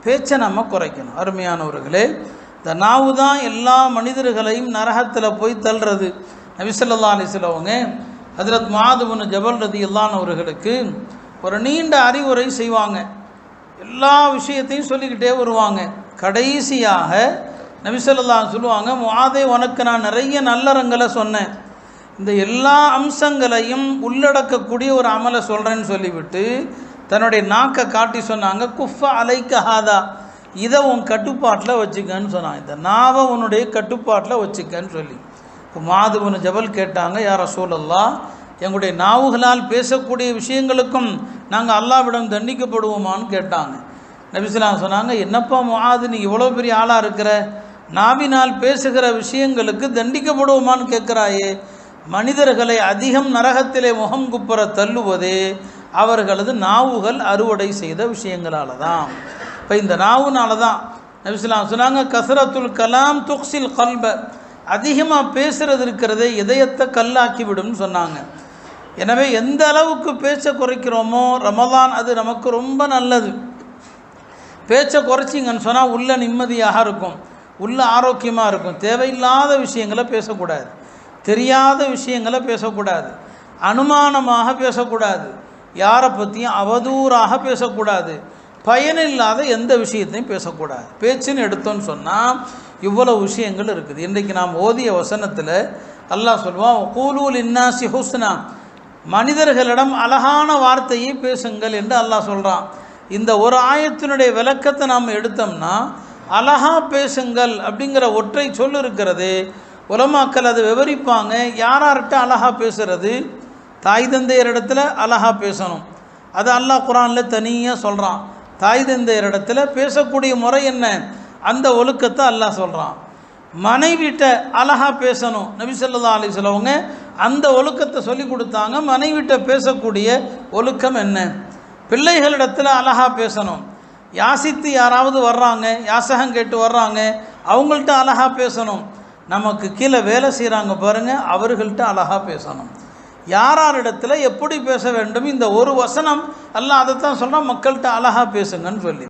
பேச்சை நம்ம குறைக்கணும். அருமையானவர்களே, இந்த நாவு தான் எல்லா மனிதர்களையும் நரகத்தில் போய் தள்ளுறது. நபி ஸல்லல்லாஹு அலைஹி வஸல்லம் ஹஜ்ரத் முஆத் இப்னு ஜபல் ரலியல்லாஹு அவர்களுக்கு ஒரு நீண்ட அறிவுரை செய்வாங்க. எல்லா விஷயத்தையும் சொல்லிக்கிட்டே வருவாங்க. கடைசியாக நபி ஸல்லல்லாஹு அலைஹி சொல்லுவாங்க, முஆதே, உனக்கு நான் நிறைய நல்லறங்களை சொன்னேன், இந்த எல்லா அம்சங்களையும் உள்ளடக்கக்கூடிய ஒரு அமலை சொல்கிறேன்னு சொல்லிவிட்டு தன்னுடைய நாக்கை காட்டி சொன்னாங்க, குஃப அலைக்க ஹாதா, இதை உன் கட்டுப்பாட்டில் வச்சுக்கன்னு சொன்னாங்க. இந்த நாவை உன்னுடைய கட்டுப்பாட்டில் வச்சுக்கன்னு சொல்லி. இப்போ முஆத் இப்னு ஜபல் கேட்டாங்க, யா ரசூலல்லாஹ், எங்களுடைய நாவுகளால் பேசக்கூடிய விஷயங்களுக்கும் நாங்கள் அல்லாஹ்விடம் தண்டிக்கப்படுவோமான்னு கேட்டாங்க. நபி ஸல்லல்லாஹு அலைஹி சொன்னாங்க, என்னப்பா முஆத், நீ இவ்வளோ பெரிய ஆளாக இருக்கிற, நாவினால் பேசுகிற விஷயங்களுக்கு தண்டிக்கப்படுவோமான்னு கேட்குறாயே, மனிதர்களை அதிகம் நரகத்திலே முகம் குப்புற தள்ளுவதே அவர்களது நாவுகள் அறுவடை செய்த விஷயங்களால தான். இப்போ இந்த நாவுனால தான் நபி ஸல்லல்லாஹு அலைஹி சொன்னாங்க, கஸ்ரத்துல் கலாம் துக்ஸில் கல்ப, அதிகமாக பேசுகிறது இருக்கிறதே இதயத்தை கல்லாக்கி விடும்னு சொன்னாங்க. எனவே எந்த அளவுக்கு பேச்சை குறைக்கிறோமோ ரமலான் அது நமக்கு ரொம்ப நல்லது. பேச்சை குறைச்சிங்கன்னு சொன்னால் உள்ள நிம்மதியாக இருக்கும், உள்ள ஆரோக்கியமாக இருக்கும். தேவையில்லாத விஷயங்களை பேசக்கூடாது, தெரியாத விஷயங்களை பேசக்கூடாது, அனுமானமாக பேசக்கூடாது, யாரை பற்றியும் அவதூறாக பேசக்கூடாது, பயனில்லாத எந்த விஷயத்தையும் பேசக்கூடாது. பேச்சுன்னு எடுத்தோன்னு சொன்னால் இவ்வளவு விஷயங்கள் இருக்குது. இன்றைக்கு நாம் ஓதிய வசனத்தில் அல்லாஹ் சொல்லுவான், கூலு லின்னாசி ஹுஸ்னா, மனிதர்களிடம் அழகான வார்த்தையை பேசுங்கள் என்று அல்லாஹ் சொல்கிறான். இந்த ஒரு ஆயத்தினுடைய விளக்கத்தை நாம் எடுத்தோம்னா, அழகா பேசுங்கள் அப்படிங்கிற ஒற்றை சொல் இருக்கிறது. உலமாக்கள் அதை விவரிப்பாங்க. யார்கிட்ட அழகா பேசுறது? தாய் தந்தையர் இடத்துல அழகா பேசணும், அது அல்லாஹ் குர்ஆனில் தனியாக சொல்கிறான். தாய் தந்தையர் இடத்துல பேசக்கூடிய முறை என்ன, அந்த ஒழுக்கத்தை அல்லாஹ் சொல்கிறான். மனைவிட்ட அழகா பேசணும், நபி ஸல்லல்லாஹு அலைஹி வஸல்லம் அந்த ஒழுக்கத்தை சொல்லி கொடுத்தாங்க. மனைவிட்ட பேசக்கூடிய ஒழுக்கம் என்ன? பிள்ளைகளிடத்தில் அழகா பேசணும். யாசித்து யாராவது வர்றாங்க, யாசகம் கேட்டு வர்றாங்க, அவங்கள்ட்ட அழகா பேசணும். நமக்கு கீழே வேலை செய்கிறாங்க பாருங்கள், அவர்கள்ட்ட அழகா பேசணும். யாரிடத்துல எப்படி பேச வேண்டும், இந்த ஒரு வசனம் அல்லாஹ் அதைத்தான் சொல்கிறான், மக்கள்கிட்ட அழகா பேசுங்கன்னு சொல்லி.